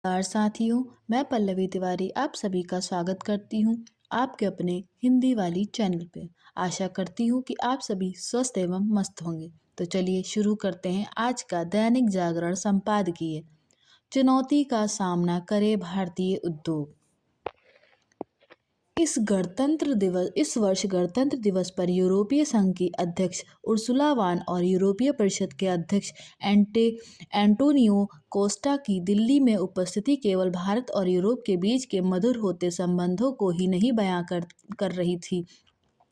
नमस्कार साथियों, मैं पल्लवी तिवारी आप सभी का स्वागत करती हूँ आपके अपने हिंदी वाली चैनल पे। आशा करती हूँ कि आप सभी स्वस्थ एवं मस्त होंगे। तो चलिए शुरू करते हैं आज का दैनिक जागरण संपादकीय। चुनौती का सामना करे भारतीय उद्योग। इस वर्ष गणतंत्र दिवस पर यूरोपीय संघ की अध्यक्ष उर्सुला वान और यूरोपीय परिषद के अध्यक्ष एंटोनियो कोस्टा की दिल्ली में उपस्थिति केवल भारत और यूरोप के बीच के मधुर होते संबंधों को ही नहीं बयां कर रही थी,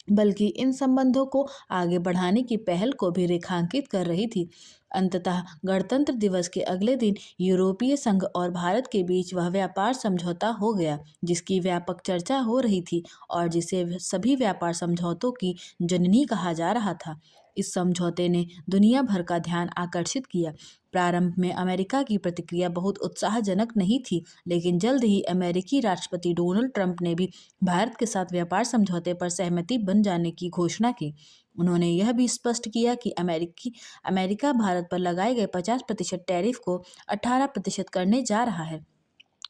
बल्कि इन संबंधों को आगे बढ़ाने की पहल को भी रेखांकित कर रही थी। अंततः गणतंत्र दिवस के अगले दिन यूरोपीय संघ और भारत के बीच वह व्यापार समझौता हो गया जिसकी व्यापक चर्चा हो रही थी और जिसे सभी व्यापार समझौतों की जननी कहा जा रहा था। इस समझौते ने दुनिया भर का ध्यान आकर्षित किया। प्रारंभ में अमेरिका की प्रतिक्रिया बहुत उत्साहजनक नहीं थी, लेकिन जल्द ही अमेरिकी राष्ट्रपति डोनाल्ड ट्रंप ने भी भारत के साथ व्यापार समझौते पर सहमति बन जाने की घोषणा की। उन्होंने यह भी स्पष्ट किया कि अमेरिका भारत पर लगाए गए 50% टैरिफ को 18% करने जा रहा है।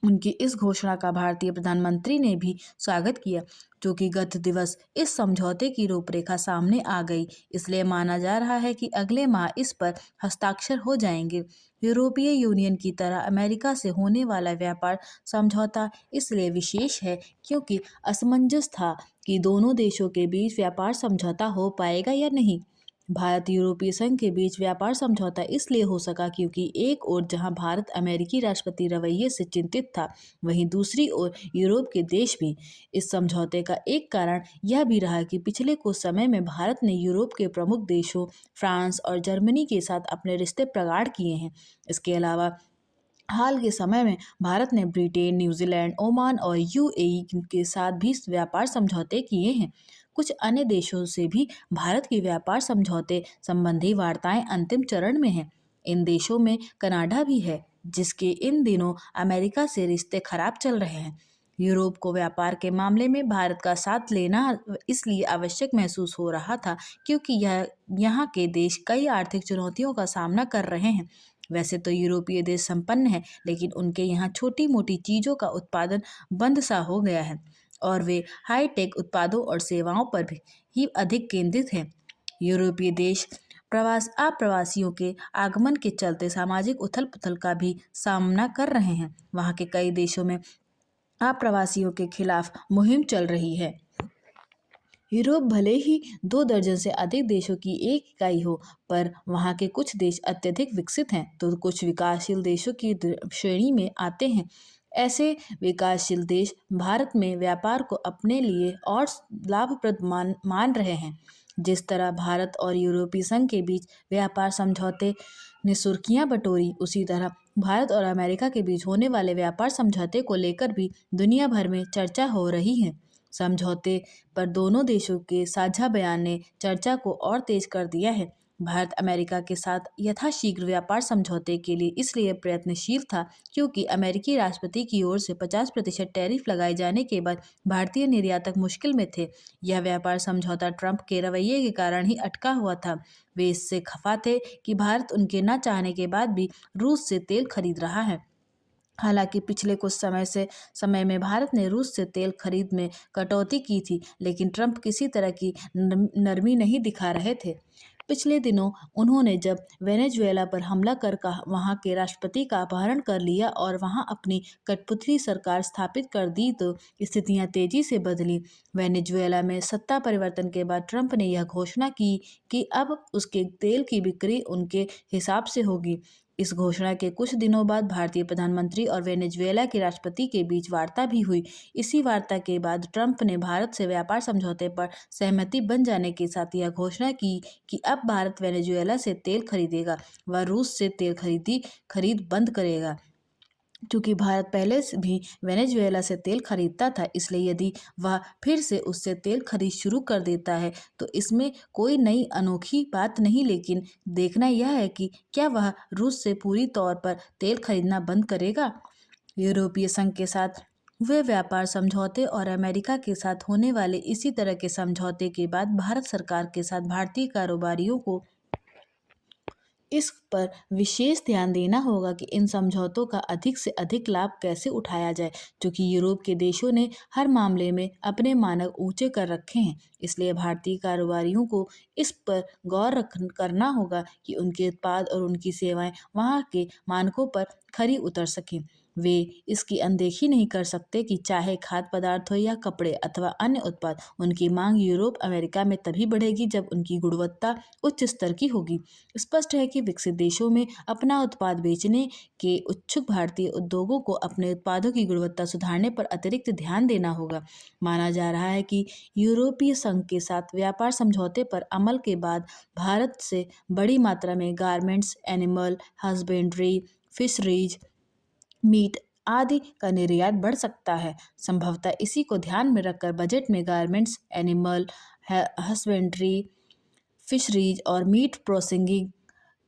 उनकी इस घोषणा का भारतीय प्रधानमंत्री ने भी स्वागत किया, क्योंकि गत दिवस इस समझौते की रूपरेखा सामने आ गई। इसलिए माना जा रहा है कि अगले माह इस पर हस्ताक्षर हो जाएंगे। यूरोपीय यूनियन की तरह अमेरिका से होने वाला व्यापार समझौता इसलिए विशेष है क्योंकि असमंजस था कि दोनों देशों के बीच व्यापार समझौता हो पाएगा या नहीं। भारत यूरोपीय संघ के बीच व्यापार समझौता इसलिए हो सका क्योंकि एक ओर जहां भारत अमेरिकी राष्ट्रपति रवैये से चिंतित था, वहीं दूसरी ओर यूरोप के देश भी। इस समझौते का एक कारण यह भी रहा कि पिछले कुछ समय में भारत ने यूरोप के प्रमुख देशों फ्रांस और जर्मनी के साथ अपने रिश्ते प्रगाढ़ किए हैं। इसके अलावा हाल के समय में भारत ने ब्रिटेन, न्यूजीलैंड, ओमान और यूएई के साथ भी व्यापार समझौते किए हैं। कुछ अन्य देशों से भी भारत की व्यापार समझौते संबंधी वार्ताएं अंतिम चरण में हैं। इन देशों में कनाडा भी है, जिसके इन दिनों अमेरिका से रिश्ते खराब चल रहे हैं। यूरोप को व्यापार के मामले में भारत का साथ लेना इसलिए आवश्यक महसूस हो रहा था क्योंकि यहाँ के देश कई आर्थिक चुनौतियों का सामना कर रहे हैं। वैसे तो यूरोपीय देश संपन्न है, लेकिन उनके यहाँ छोटी मोटी चीज़ों का उत्पादन बंद सा हो गया है और वे हाईटेक उत्पादों और सेवाओं पर भी ही अधिक केंद्रित हैं। यूरोपीय देश अप्रवासियों के आगमन के चलते सामाजिक उथल पुथल का भी सामना कर रहे हैं। वहाँ के कई देशों में अप्रवासियों के खिलाफ मुहिम चल रही है। यूरोप भले ही 2 दर्जन से अधिक देशों की एक इकाई हो, पर वहाँ के कुछ देश अत्यधिक विकसित हैं तो कुछ विकासशील देशों की श्रेणी में आते हैं। ऐसे विकासशील देश भारत में व्यापार को अपने लिए और लाभप्रद मान रहे हैं। जिस तरह भारत और यूरोपीय संघ के बीच व्यापार समझौते ने सुर्खियां बटोरी, उसी तरह भारत और अमेरिका के बीच होने वाले व्यापार समझौते को लेकर भी दुनिया भर में चर्चा हो रही है। समझौते पर दोनों देशों के साझा बयान ने चर्चा को और तेज कर दिया है। भारत अमेरिका के साथ यथाशीघ्र व्यापार समझौते के लिए इसलिए प्रयत्नशील था क्योंकि अमेरिकी राष्ट्रपति की ओर से 50% टैरिफ लगाए जाने के बाद भारतीय निर्यातक मुश्किल में थे। यह व्यापार समझौता ट्रंप के रवैये के कारण ही अटका हुआ था। वे इससे खफा थे कि भारत उनके न चाहने के बाद भी रूस से तेल खरीद रहा है। हालांकि पिछले कुछ समय में भारत ने रूस से तेल खरीद में कटौती की थी, लेकिन ट्रंप किसी तरह की नरमी नहीं दिखा रहे थे। पिछले दिनों उन्होंने जब वेनेजुएला पर हमला कर वहां के राष्ट्रपति का अपहरण कर लिया और वहां अपनी कठपुतली सरकार स्थापित कर दी तो स्थितियां तेजी से बदली। वेनेजुएला में सत्ता परिवर्तन के बाद ट्रंप ने यह घोषणा की कि अब उसके तेल की बिक्री उनके हिसाब से होगी। इस घोषणा के कुछ दिनों बाद भारतीय प्रधानमंत्री और वेनेजुएला के राष्ट्रपति के बीच वार्ता भी हुई। इसी वार्ता के बाद ट्रंप ने भारत से व्यापार समझौते पर सहमति बन जाने के साथ यह घोषणा की कि अब भारत वेनेजुएला से तेल खरीदेगा व रूस से तेल खरीद बंद करेगा। चूंकि भारत पहले से भी वेनेजुएला से तेल खरीदता था, इसलिए यदि वह फिर से उससे तेल खरीद शुरू कर देता है तो इसमें कोई नई अनोखी बात नहीं, लेकिन देखना यह है कि क्या वह रूस से पूरी तौर पर तेल खरीदना बंद करेगा। यूरोपीय संघ के साथ हुए व्यापार समझौते और अमेरिका के साथ होने वाले इसी तरह के समझौते के बाद भारत सरकार के साथ भारतीय कारोबारियों को इस पर विशेष ध्यान देना होगा कि इन समझौतों का अधिक से अधिक लाभ कैसे उठाया जाए, क्योंकि यूरोप के देशों ने हर मामले में अपने मानक ऊंचे कर रखे हैं। इसलिए भारतीय कारोबारियों को इस पर करना होगा कि उनके उत्पाद और उनकी सेवाएं वहां के मानकों पर खरी उतर सकें। वे इसकी अनदेखी नहीं कर सकते कि चाहे खाद्य पदार्थ हो या कपड़े अथवा अन्य उत्पाद, उनकी मांग यूरोप अमेरिका में तभी बढ़ेगी जब उनकी गुणवत्ता उच्च स्तर की होगी। स्पष्ट है कि विकसित देशों में अपना उत्पाद बेचने के इच्छुक भारतीय उद्योगों को अपने उत्पादों की गुणवत्ता सुधारने पर अतिरिक्त ध्यान देना होगा। माना जा रहा है कि यूरोपीय संघ के साथ व्यापार समझौते पर अमल के बाद भारत से बड़ी मात्रा में garments, animal husbandry, fisheries, meat आदि का निर्यात बढ़ सकता है। संभवतः इसी को ध्यान में रखकर बजट में गारमेंट्स, एनिमल हस्बेंड्री, फिशरीज और मीट प्रोसेसिंग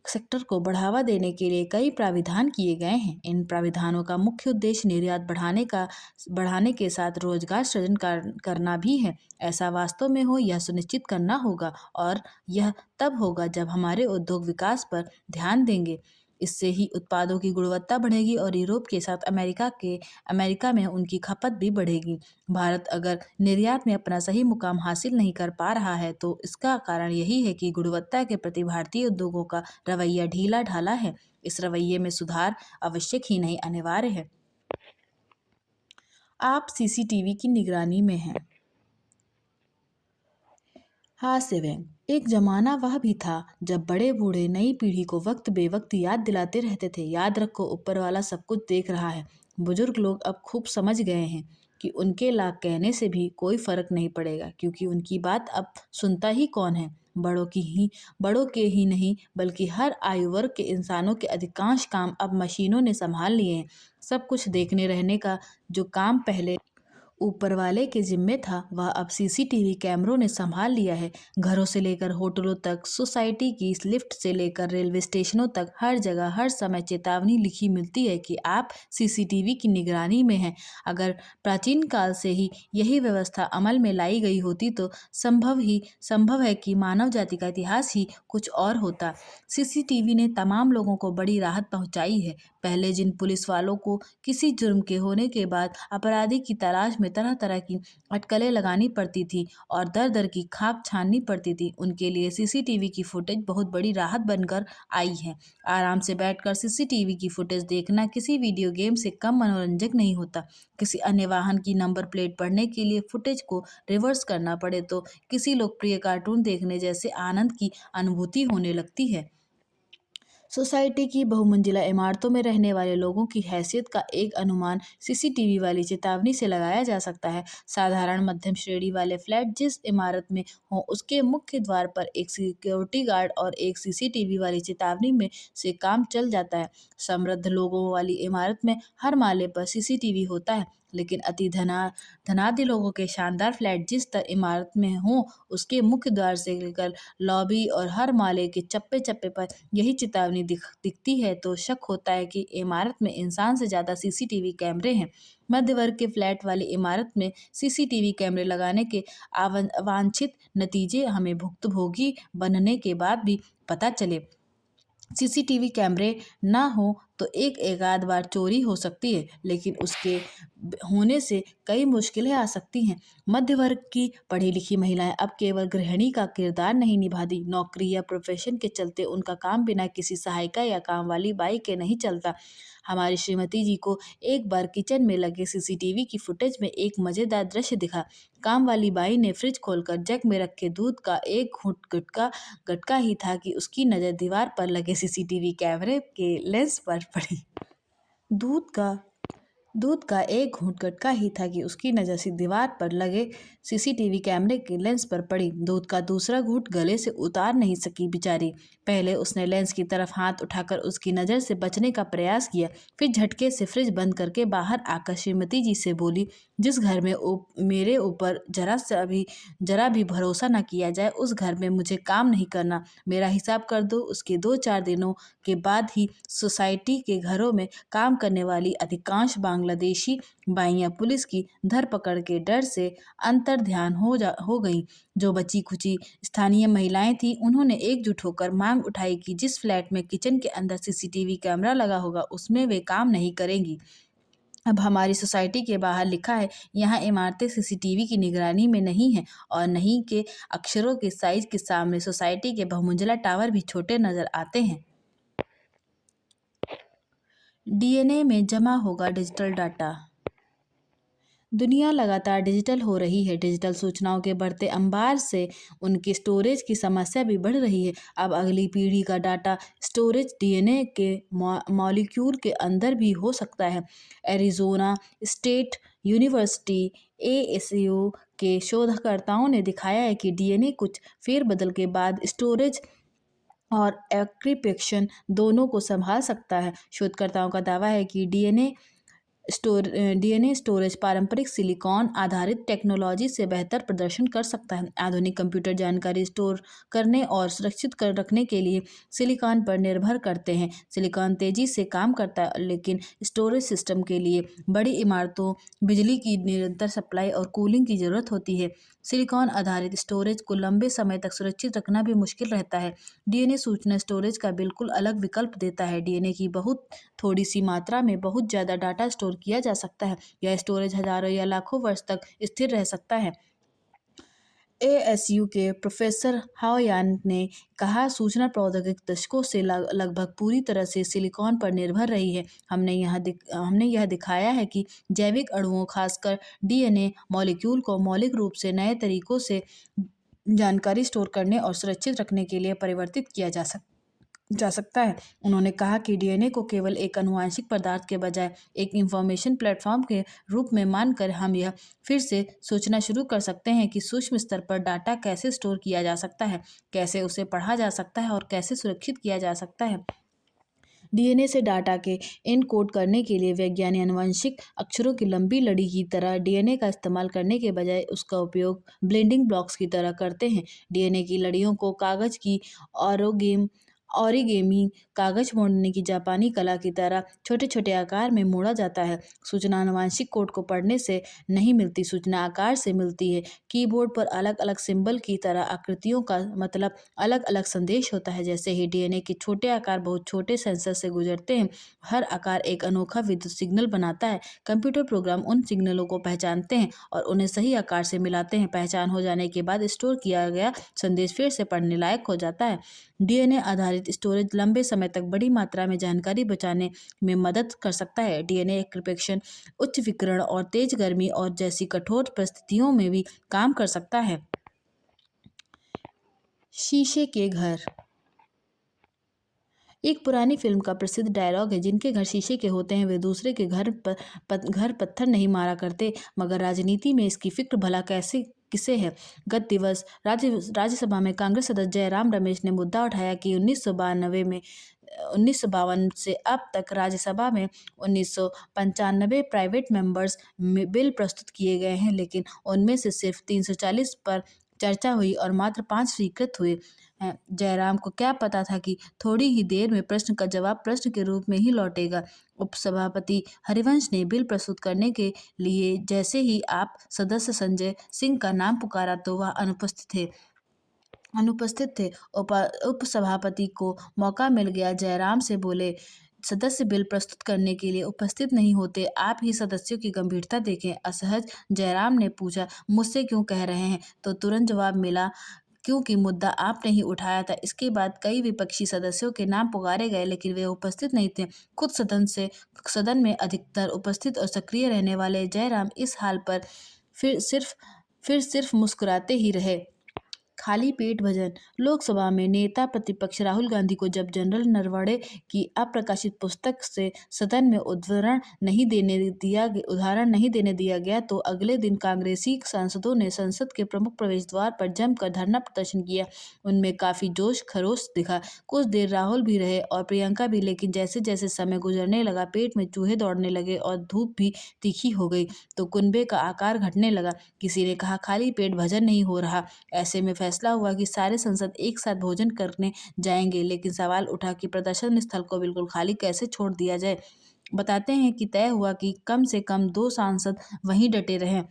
सेक्टर को बढ़ावा देने के लिए कई प्राविधान किए गए हैं। इन प्राविधानों का मुख्य उद्देश्य निर्यात बढ़ाने के साथ रोजगार सृजन करना भी है। ऐसा वास्तव में हो यह सुनिश्चित करना होगा, और यह तब होगा जब हमारे उद्योग विकास पर ध्यान देंगे। इससे ही उत्पादों की गुणवत्ता बढ़ेगी और यूरोप के साथ अमेरिका में उनकी खपत भी बढ़ेगी। भारत अगर निर्यात में अपना सही मुकाम हासिल नहीं कर पा रहा है तो इसका कारण यही है कि गुणवत्ता के प्रति भारतीय उद्योगों का रवैया ढीला ढाला है। इस रवैये में सुधार आवश्यक ही नहीं, अनिवार्य है। आप सीसीटीवी की निगरानी में हैं। हास्य व्यंग। एक जमाना वह भी था जब बड़े बूढ़े नई पीढ़ी को वक्त बेवक्त याद दिलाते रहते थे, याद रखो ऊपर वाला सब कुछ देख रहा है। बुजुर्ग लोग अब खूब समझ गए हैं कि उनके लाख कहने से भी कोई फर्क नहीं पड़ेगा, क्योंकि उनकी बात अब सुनता ही कौन है। बड़ों के ही नहीं बल्कि हर आयु वर्ग के इंसानों के अधिकांश काम अब मशीनों ने संभाल लिए हैं। सब कुछ देखने रहने का जो काम पहले ऊपर वाले के जिम्मे था, वह अब सीसीटीवी कैमरों ने संभाल लिया है। घरों से लेकर होटलों तक, सोसाइटी की लिफ्ट से लेकर रेलवे स्टेशनों तक, हर जगह हर समय चेतावनी लिखी मिलती है कि आप सीसीटीवी की निगरानी में हैं। अगर प्राचीन काल से ही यही व्यवस्था अमल में लाई गई होती तो संभव है कि मानव जाति का इतिहास ही कुछ और होता। सीसीटीवी ने तमाम लोगों को बड़ी राहत पहुंचाई है। पहले जिन पुलिस वालों को किसी जुर्म के होने के बाद अपराधी की तलाश में तरह तरह की अटकलें लगानी पड़ती थी और दर दर की खाक छाननी पड़ती थी, उनके लिए सीसीटीवी की फुटेज बहुत बड़ी राहत बनकर आई है। आराम से बैठकर सीसीटीवी की फुटेज देखना किसी वीडियो गेम से कम मनोरंजक नहीं होता। किसी अन्य वाहन की नंबर प्लेट पढ़ने के लिए फुटेज को रिवर्स करना पड़े तो किसी लोकप्रिय कार्टून देखने जैसे आनंद की अनुभूति होने लगती है। सोसाइटी की बहुमंजिला इमारतों में रहने वाले लोगों की हैसियत का एक अनुमान सीसीटीवी वाली चेतावनी से लगाया जा सकता है। साधारण मध्यम श्रेणी वाले फ्लैट जिस इमारत में हो, उसके मुख्य द्वार पर एक सिक्योरिटी गार्ड और एक सीसीटीवी वाली चेतावनी में से काम चल जाता है। समृद्ध लोगों वाली इमारत में हर माले पर सीसीटीवी होता है, लेकिन धनाढ्य लोगों के शानदार फ्लैट जिस इमारत में हो, उसके मुख्य द्वार से लेकर लॉबी और हर माले के चप्पे चप्पे पर यही चेतावनी दिखती है तो शक होता है कि इमारत में इंसान से ज़्यादा सीसीटीवी कैमरे हैं। मध्य वर्ग के फ्लैट वाली इमारत में सीसीटीवी कैमरे लगाने के अवांछित नतीजे हमें भुक्तभोगी बनने के बाद भी पता चले। सीसीटीवी कैमरे ना हो तो एक आध बार चोरी हो सकती है, लेकिन उसके होने से कई मुश्किलें आ सकती हैं। मध्य वर्ग की पढ़ी लिखी महिलाएं अब केवल गृहिणी का किरदार नहीं निभाती, नौकरी या प्रोफेशन के चलते उनका काम बिना किसी सहायिका या काम वाली बाई के नहीं चलता। हमारी श्रीमती जी को एक बार किचन में लगे सीसीटीवी की फुटेज में एक मज़ेदार दृश्य दिखा। काम वाली बाई ने फ्रिज खोलकर जग में रखे दूध का एक घूंट गटका ही था कि उसकी नज़र दीवार पर लगे सीसीटीवी कैमरे के लेंस पर पड़ी। दूध का एक घूंट गटका ही था कि उसकी नज़र से दीवार पर लगे सीसीटीवी कैमरे के लेंस पर पड़ी। दूध का दूसरा घूंट गले से उतार नहीं सकी बेचारी। पहले उसने लेंस की तरफ हाथ उठाकर उसकी नज़र से बचने का प्रयास किया, फिर झटके से फ्रिज बंद करके बाहर आकर श्रीमती जी से बोली, जिस घर में मेरे ऊपर जरा भी भरोसा न किया जाए उस घर में मुझे काम नहीं करना। मेरा हिसाब कर दो, उसके 2-4 दिनों के बाद ही सोसाइटी के घरों में काम करने वाली अधिकांश बांग्लादेशी बाइयां पुलिस की धरपकड़ के डर से अंतर्ध्यान हो गईं। जो बची खुची स्थानीय महिलाएं थीं, उन्होंने एकजुट होकर मांग उठाई कि जिस फ्लैट में किचन के अंदर सीसीटीवी कैमरा लगा होगा, उसमें वे काम नहीं करेंगी। अब हमारी सोसाइटी के बाहर लिखा है, यहाँ इमारतें सीसीटीवी की निगरानी में नहीं है, और नहीं के अक्षरों के साइज के सामने सोसाइटी के बहुमंजिला टावर भी छोटे नजर आते हैं। डीएनए में जमा होगा डिजिटल डाटा। दुनिया लगातार डिजिटल हो रही है। डिजिटल सूचनाओं के बढ़ते अंबार से उनकी स्टोरेज की समस्या भी बढ़ रही है। अब अगली पीढ़ी का डाटा स्टोरेज डीएनए के मॉलिक्यूल के अंदर भी हो सकता है। एरिजोना स्टेट यूनिवर्सिटी एएसयू के शोधकर्ताओं ने दिखाया है कि डीएनए कुछ फेरबदल के बाद स्टोरेज और एन्क्रिप्शन दोनों को संभाल सकता है। शोधकर्ताओं का दावा है कि डीएनए स्टोरेज पारंपरिक सिलिकॉन आधारित टेक्नोलॉजी से बेहतर प्रदर्शन कर सकता है। आधुनिक कंप्यूटर जानकारी स्टोर करने और सुरक्षित कर रखने के लिए सिलिकॉन पर निर्भर करते हैं। सिलिकॉन तेजी से काम करता है, लेकिन स्टोरेज सिस्टम के लिए बड़ी इमारतों, बिजली की निरंतर सप्लाई और कूलिंग की जरूरत होती है। सिलिकॉन आधारित स्टोरेज को लंबे समय तक सुरक्षित रखना भी मुश्किल रहता है। डीएनए सूचना स्टोरेज का बिल्कुल अलग विकल्प देता है। डीएनए की बहुत थोड़ी सी मात्रा में बहुत ज़्यादा डाटा स्टोर किया जा सकता है। यह स्टोरेज हजारों या लाखों वर्ष तक स्थिर रह सकता है। एएसयू के प्रोफेसर हाओयान ने कहा, सूचना प्रौद्योगिकी दशकों से लगभग पूरी तरह से सिलिकॉन पर निर्भर रही है। हमने यह दिखाया है कि जैविक अणुओं, खासकर डीएनए मॉलिक्यूल को मौलिक रूप से नए तरीकों से जानकारी स्टोर करने और सुरक्षित रखने के लिए परिवर्तित किया जा सकता है। उन्होंने कहा कि डीएनए को केवल एक आनुवांशिक पदार्थ के बजाय एक इंफॉर्मेशन प्लेटफॉर्म के रूप में मानकर हम यह फिर से सोचना शुरू कर सकते हैं कि सूक्ष्म स्तर पर डाटा कैसे स्टोर किया जा सकता है, कैसे उसे पढ़ा जा सकता है और कैसे सुरक्षित किया जा सकता है। डीएनए से डाटा के एनकोड करने के लिए वैज्ञानिक आनुवंशिक अक्षरों की लंबी लड़ी की तरह डीएनए का इस्तेमाल करने के बजाय उसका उपयोग बिल्डिंग ब्लॉक्स की तरह करते हैं। डीएनए की लड़ियों को कागज की ओरिगेमी कागज मोड़ने की जापानी कला की तरह छोटे छोटे आकार में मोड़ा जाता है। सूचना आनुवंशिक कोड को पढ़ने से नहीं मिलती, सूचना आकार से मिलती है। कीबोर्ड पर अलग अलग सिंबल की तरह आकृतियों का मतलब अलग अलग संदेश होता है। जैसे ही डीएनए के छोटे आकार बहुत छोटे सेंसर से गुजरते हैं, हर आकार एक अनोखा विद्युत सिग्नल बनाता है। कंप्यूटर प्रोग्राम उन सिग्नलों को पहचानते हैं और उन्हें सही आकार से मिलाते हैं। पहचान हो जाने के बाद स्टोर किया गया संदेश फिर से पढ़ने लायक हो जाता है। डीएनए आधारित स्टोरेज लंबे समय तक बड़ी मात्रा में जानकारी बचाने में मदद कर सकता है। डीएनए एन्क्रिप्शन उच्च विकिरण और तेज गर्मी और जैसी कठोर परिस्थितियों में भी काम कर सकता है। शीशे के घर एक पुरानी फिल्म का प्रसिद्ध डायलॉग है, जिनके घर शीशे के होते हैं वे दूसरे के घर पत्थर नहीं मारा करते। मगर राजनीति में इसकी फिक्र भला किसे है। गत दिवस राज्यसभा में कांग्रेस सदस्य जयराम रमेश ने मुद्दा उठाया कि 1952 से अब तक राज्यसभा में 1995 प्राइवेट मेंबर्स बिल प्रस्तुत किए गए हैं, लेकिन उनमें से सिर्फ 340 पर चर्चा हुई और मात्र 5 स्वीकृत हुए हैं। जयराम को क्या पता था कि थोड़ी ही देर में प्रश्न का जवाब प्रश्न के रूप में ही लौटेगा। उपसभापति हरिवंश ने बिल प्रस्तुत करने के लिए जैसे ही आप सदस्य संजय सिंह का नाम पुकारा तो वह अनुपस्थित थे। उपसभापति को मौका मिल गया। जयराम से बोले, सदस्य बिल प्रस्तुत करने के लिए उपस्थित नहीं होते, आप ही सदस्यों की गंभीरता देखें। असहज जयराम ने पूछा, मुझसे क्यों कह रहे हैं? तो तुरंत जवाब मिला, क्योंकि मुद्दा आपने ही उठाया था। इसके बाद कई विपक्षी सदस्यों के नाम पुकारे गए, लेकिन वे उपस्थित नहीं थे। खुद सदन में अधिकतर उपस्थित और सक्रिय रहने वाले जयराम इस हाल पर फिर सिर्फ मुस्कुराते ही रहे। खाली पेट भजन। लोकसभा में नेता प्रतिपक्ष राहुल गांधी को जब जनरल नरवणे की अप्रकाशित पुस्तक से सदन में उदाहरण नहीं देने दिया गया तो अगले दिन कांग्रेसी सांसदों ने संसद के प्रमुख प्रवेश द्वार पर जमकर धरना प्रदर्शन किया। उनमें काफी जोश खरोश दिखा। कुछ देर राहुल भी रहे और प्रियंका भी, लेकिन जैसे जैसे समय गुजरने लगा, पेट में चूहे दौड़ने लगे और धूप भी तीखी हो गई तो कुनबे का आकार घटने लगा। किसी ने कहा, खाली पेट भजन नहीं हो रहा। ऐसे में फैसला हुआ कि सारे संसद एक साथ भोजन करने जाएंगे, लेकिन सवाल उठा कि प्रदर्शन स्थल को बिल्कुल खाली कैसे छोड़ दिया जाए। बताते हैं कि तय हुआ कि कम से कम 2 सांसद वहीं डटे रहें,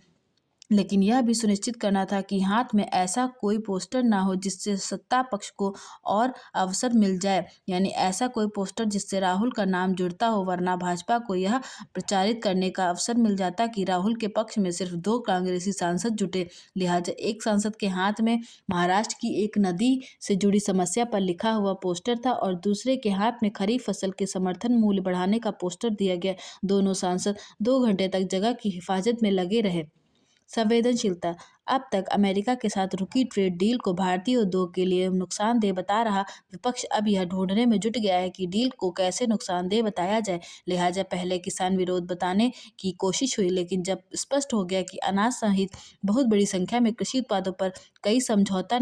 लेकिन यह भी सुनिश्चित करना था कि हाथ में ऐसा कोई पोस्टर ना हो जिससे सत्ता पक्ष को और अवसर मिल जाए, यानी ऐसा कोई पोस्टर जिससे राहुल का नाम जुड़ता हो, वरना भाजपा को यह प्रचारित करने का अवसर मिल जाता कि राहुल के पक्ष में सिर्फ 2 कांग्रेसी सांसद जुटे। लिहाजा एक सांसद के हाथ में महाराष्ट्र की एक नदी से जुड़ी समस्या पर लिखा हुआ पोस्टर था और दूसरे के हाथ में खरीफ फसल के समर्थन मूल्य बढ़ाने का पोस्टर दिया गया। दोनों सांसद 2 घंटे तक जगह की हिफाजत में लगे रहे। संवेदनशीलता। अब तक अमेरिका के साथ रुकी ट्रेड डील को भारतीय उद्योग के लिए नुकसानदेह बता रहा विपक्ष अब यह ढूंढने में जुट गया है कि डील को कैसे नुकसानदेह बताया जाए। लिहाजा पहले किसान विरोध बताने की कोशिश हुई, लेकिन जब स्पष्ट हो गया कि अनाज सहित बहुत बड़ी संख्या में कृषि उत्पादों पर कोई समझौता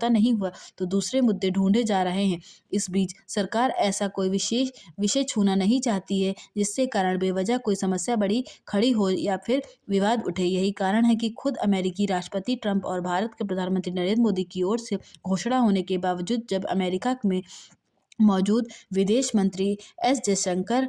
नहीं हुआ, तो दूसरे मुद्दे ढूंढे जा रहे हैं। इस बीच सरकार ऐसा कोई विशेष विषय छूना नहीं चाहती है जिससे कारण बेवजह कोई समस्या बड़ी खड़ी हो या फिर विवाद उठे। यही कारण है कि खुद अमेरिकी राष्ट्रपति ट्रंप और भारत के प्रधानमंत्री नरेंद्र मोदी की ओर से घोषणा होने के बावजूद जब अमेरिका में मौजूद विदेश मंत्री एस जयशंकर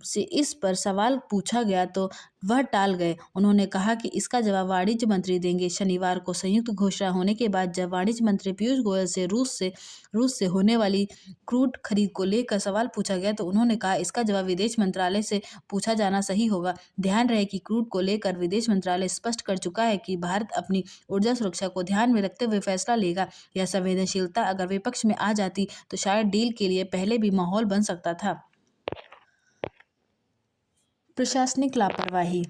से इस पर सवाल पूछा गया तो वह टाल गए। उन्होंने कहा कि इसका जवाब वाणिज्य मंत्री देंगे। शनिवार को संयुक्त घोषणा होने के बाद जब वाणिज्य मंत्री पीयूष गोयल से रूस से होने वाली क्रूड खरीद को लेकर सवाल पूछा गया तो उन्होंने कहा इसका जवाब विदेश मंत्रालय से पूछा जाना सही होगा। ध्यान रहे कि क्रूड को लेकर विदेश मंत्रालय स्पष्ट कर चुका है कि भारत अपनी ऊर्जा सुरक्षा को ध्यान में रखते हुए फैसला लेगा। यह संवेदनशीलता अगर विपक्ष में आ जाती तो शायद डील के लिए पहले भी माहौल बन सकता था। प्रशासनिक लापरवाही।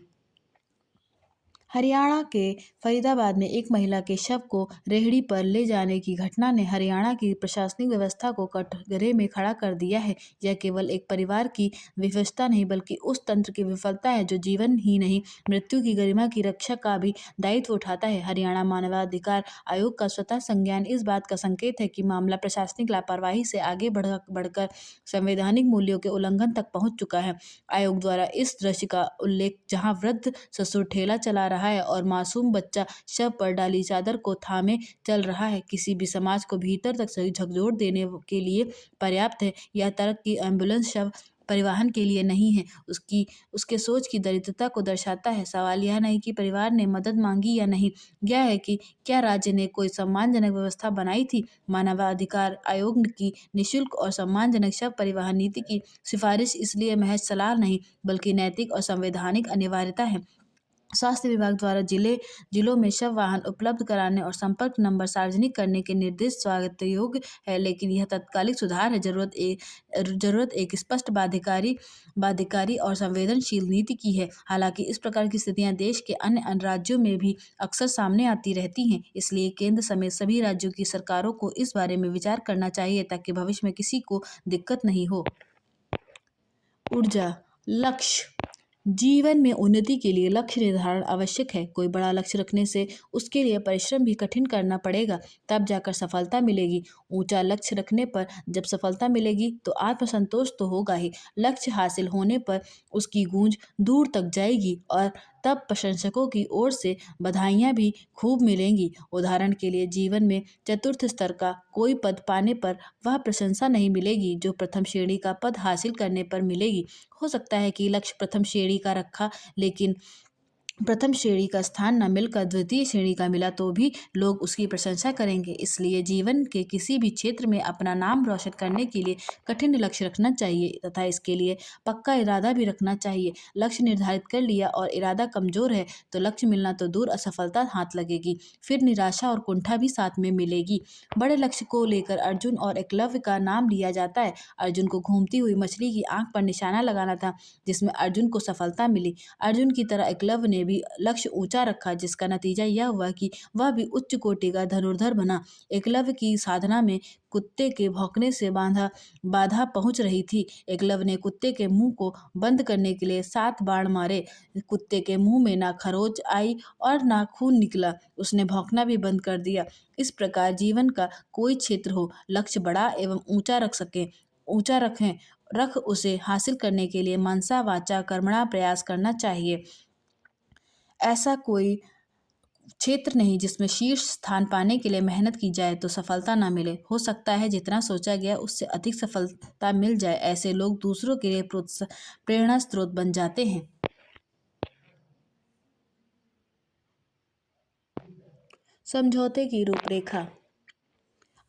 हरियाणा के फरीदाबाद में एक महिला के शव को रेहड़ी पर ले जाने की घटना ने हरियाणा की प्रशासनिक व्यवस्था को कटघरे में खड़ा कर दिया है। यह केवल एक परिवार की विफलता नहीं बल्कि उस तंत्र की विफलता है जो जीवन ही नहीं मृत्यु की गरिमा की रक्षा का भी दायित्व उठाता है। हरियाणा मानवाधिकार आयोग का स्वतः संज्ञान इस बात का संकेत है कि मामला प्रशासनिक लापरवाही से आगे बढ़कर संवैधानिक मूल्यों के उल्लंघन तक पहुंच चुका है। आयोग द्वारा इस दृश्य का उल्लेख जहां वृद्ध ससुर ठेला चला रहा है और मासूम बच्चा शव पर डाली चादर को थामे चल रहा है, किसी भी समाज को भीतर तक सही झकझोर देने के लिए पर्याप्त है। यह तर्क कि एम्बुलेंस शव परिवहन के लिए नहीं है उसके सोच की दरिद्रता को दर्शाता है। सवाल यह नहीं कि परिवार ने मदद मांगी या नहीं, यह है कि क्या राज्य ने कोई सम्मानजनक व्यवस्था बनाई थी। मानवाधिकार आयोग की निःशुल्क और सम्मानजनक शव परिवहन नीति की सिफारिश इसलिए महज सलाह नहीं बल्कि नैतिक और संवैधानिक अनिवार्यता है। स्वास्थ्य विभाग द्वारा जिलों में शव वाहन उपलब्ध कराने और संपर्क नंबर सार्वजनिक करने के निर्देश स्वागत योग्य है, लेकिन यह तात्कालिक सुधार है। जरूरत एक स्पष्ट बाध्यकारी और संवेदनशील नीति की है। हालांकि इस प्रकार की स्थितियां देश के अन्य राज्यों में भी अक्सर सामने आती रहती हैं, इसलिए केंद्र समेत सभी राज्यों की सरकारों को इस बारे में विचार करना चाहिए ताकि भविष्य में किसी को दिक्कत नहीं हो। ऊर्जा। लक्ष्य। जीवन में उन्नति के लिए लक्ष्य निर्धारण आवश्यक है। कोई बड़ा लक्ष्य रखने से उसके लिए परिश्रम भी कठिन करना पड़ेगा, तब जाकर सफलता मिलेगी। ऊंचा लक्ष्य रखने पर जब सफलता मिलेगी तो आत्मसंतोष तो होगा ही, लक्ष्य हासिल होने पर उसकी गूंज दूर तक जाएगी और तब प्रशंसकों की ओर से बधाइयाँ भी खूब मिलेंगी। उदाहरण के लिए जीवन में चतुर्थ स्तर का कोई पद पाने पर वह प्रशंसा नहीं मिलेगी जो प्रथम श्रेणी का पद हासिल करने पर मिलेगी। हो सकता है कि लक्ष्य प्रथम श्रेणी का रखा, लेकिन प्रथम श्रेणी का स्थान न मिलकर द्वितीय श्रेणी का मिला तो भी लोग उसकी प्रशंसा करेंगे। इसलिए जीवन के किसी भी क्षेत्र में अपना नाम रोशन करने के लिए कठिन लक्ष्य रखना चाहिए तथा इसके लिए पक्का इरादा भी रखना चाहिए। लक्ष्य निर्धारित कर लिया और इरादा कमजोर है तो लक्ष्य मिलना तो दूर असफलता हाथ लगेगी, फिर निराशा और कुंठा भी साथ में मिलेगी। बड़े लक्ष्य को लेकर अर्जुन और एकलव्य का नाम लिया जाता है। अर्जुन को घूमती हुई मछली की आंख पर निशाना लगाना था जिसमें अर्जुन को सफलता मिली। अर्जुन की तरह एकलव्य ने भी लक्ष्य ऊंचा रखा जिसका नतीजा यह हुआ कि वह भी उच्च कोटि का धनुर्धर बना। एकलव्य की साधना में कुत्ते के भौंकने से बाधा पहुंच रही थी। एकलव्य ने कुत्ते के मुंह को बंद करने के लिए 7 बाण मारे। कुत्ते के मुंह में ना खरोच आई और ना खून निकला, उसने भौंकना भी बंद कर दिया। इस प्रकार जीवन का कोई क्षेत्र हो, लक्ष्य बड़ा एवं ऊंचा रख उसे हासिल करने के लिए मनसा वाचा कर्मणा प्रयास करना चाहिए। ऐसा कोई क्षेत्र नहीं जिसमें शीर्ष स्थान पाने के लिए मेहनत की जाए तो सफलता ना मिले। हो सकता है जितना सोचा गया उससे अधिक सफलता मिल जाए। ऐसे लोग दूसरों के लिए प्रेरणा स्रोत बन जाते हैं। समझौते की रूपरेखा।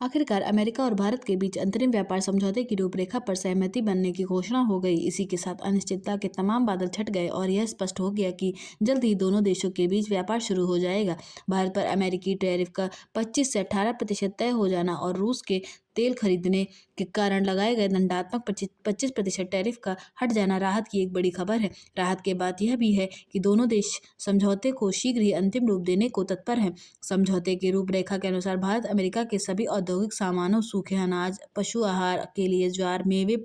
आखिरकार अमेरिका और भारत के बीच अंतरिम व्यापार समझौते की रूपरेखा पर सहमति बनने की घोषणा हो गई। इसी के साथ अनिश्चितता के तमाम बादल छट गए और यह स्पष्ट हो गया कि जल्द ही दोनों देशों के बीच व्यापार शुरू हो जाएगा। भारत पर अमेरिकी टैरिफ का 25 से 18% तय हो जाना और रूस के तेल खरीदने के कारण लगाए गए दंडात्मक 25% टैरिफ का हट जाना राहत की एक बड़ी खबर है। राहत के बाद यह भी है कि दोनों देश समझौते को शीघ्र ही अंतिम रूप देने को तत्पर हैं। समझौते की रूपरेखा के अनुसार भारत अमेरिका के सभी औद्योगिक सामानों, सूखे अनाज, पशु आहार के लिए ज्वार, मेवे,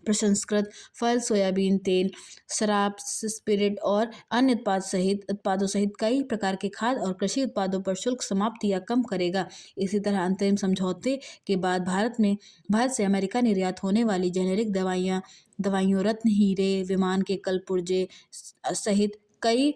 प्रसंस्कृत फल, सोयाबीन तेल, शराब, स्पिरिट और अन्य उत्पादों सहित कई प्रकार के खाद्य और कृषि उत्पादों पर शुल्क समाप्त या कम करेगा। इसी तरह अंतरिम समझौते के बाद भारत से अमेरिका निर्यात होने वाली जेनेरिक दवाइयों, रत्न, हीरे, विमान के कल पुर्जे सहित कई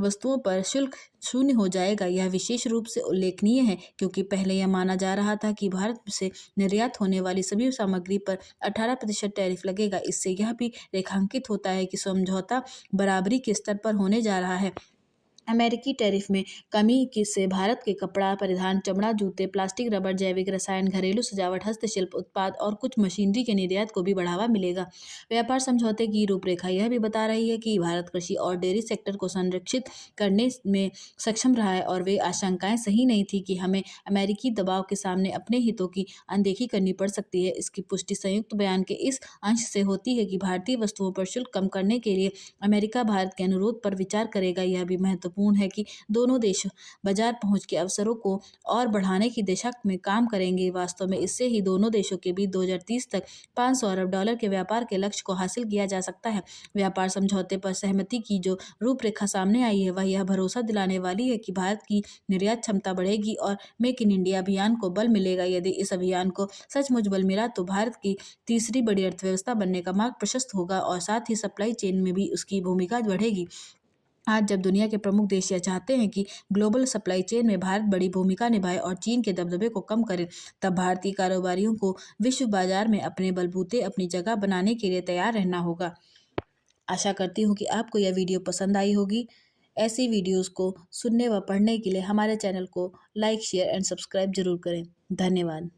वस्तुओं पर शुल्क शून्य हो जाएगा। यह विशेष रूप से उल्लेखनीय है क्योंकि पहले यह माना जा रहा था कि भारत से निर्यात होने वाली सभी सामग्री पर 18% टैरिफ लगेगा। इससे यह भी रेखांकित होता है कि समझौता बराबरी के स्तर पर होने जा रहा है। अमेरिकी टैरिफ में कमी से भारत के कपड़ा, परिधान, चमड़ा, जूते, प्लास्टिक, रबर, जैविक रसायन, घरेलू सजावट, हस्तशिल्प उत्पाद और कुछ मशीनरी के निर्यात को भी बढ़ावा मिलेगा। व्यापार समझौते की रूपरेखा यह भी बता रही है कि भारत कृषि और डेयरी सेक्टर को संरक्षित करने में सक्षम रहा है और वे आशंकाएं सही नहीं थी कि हमें अमेरिकी दबाव के सामने अपने हितों की अनदेखी करनी पड़ सकती है। इसकी पुष्टि संयुक्त बयान के इस अंश से होती है कि भारतीय वस्तुओं पर शुल्क कम करने के लिए अमेरिका भारत के अनुरोध पर विचार करेगा। यह भी महत्वपूर्ण है कि दोनों देश बाजार पहुंच के अवसरों को और बढ़ाने की दिशा में काम करेंगे। वास्तव में इससे ही दोनों देशों के बीच 2030 तक $500 अरब के व्यापार के लक्ष्य को हासिल किया जा सकता है। व्यापार समझौते पर सहमति की जो रूपरेखा सामने आई है वह यह भरोसा दिलाने वाली है कि भारत की निर्यात क्षमता बढ़ेगी और मेक इन इंडिया अभियान को बल मिलेगा। यदि इस अभियान को सचमुच बल मिला तो भारत की तीसरी बड़ी अर्थव्यवस्था बनने का मार्ग प्रशस्त होगा और साथ ही सप्लाई चेन में भी उसकी भूमिका बढ़ेगी। आज जब दुनिया के प्रमुख देश यह चाहते हैं कि ग्लोबल सप्लाई चेन में भारत बड़ी भूमिका निभाए और चीन के दबदबे को कम करे, तब भारतीय कारोबारियों को विश्व बाजार में अपने बलबूते अपनी जगह बनाने के लिए तैयार रहना होगा। आशा करती हूँ कि आपको यह वीडियो पसंद आई होगी। ऐसी वीडियोस को सुनने व पढ़ने के लिए हमारे चैनल को लाइक, शेयर एंड सब्सक्राइब जरूर करें। धन्यवाद।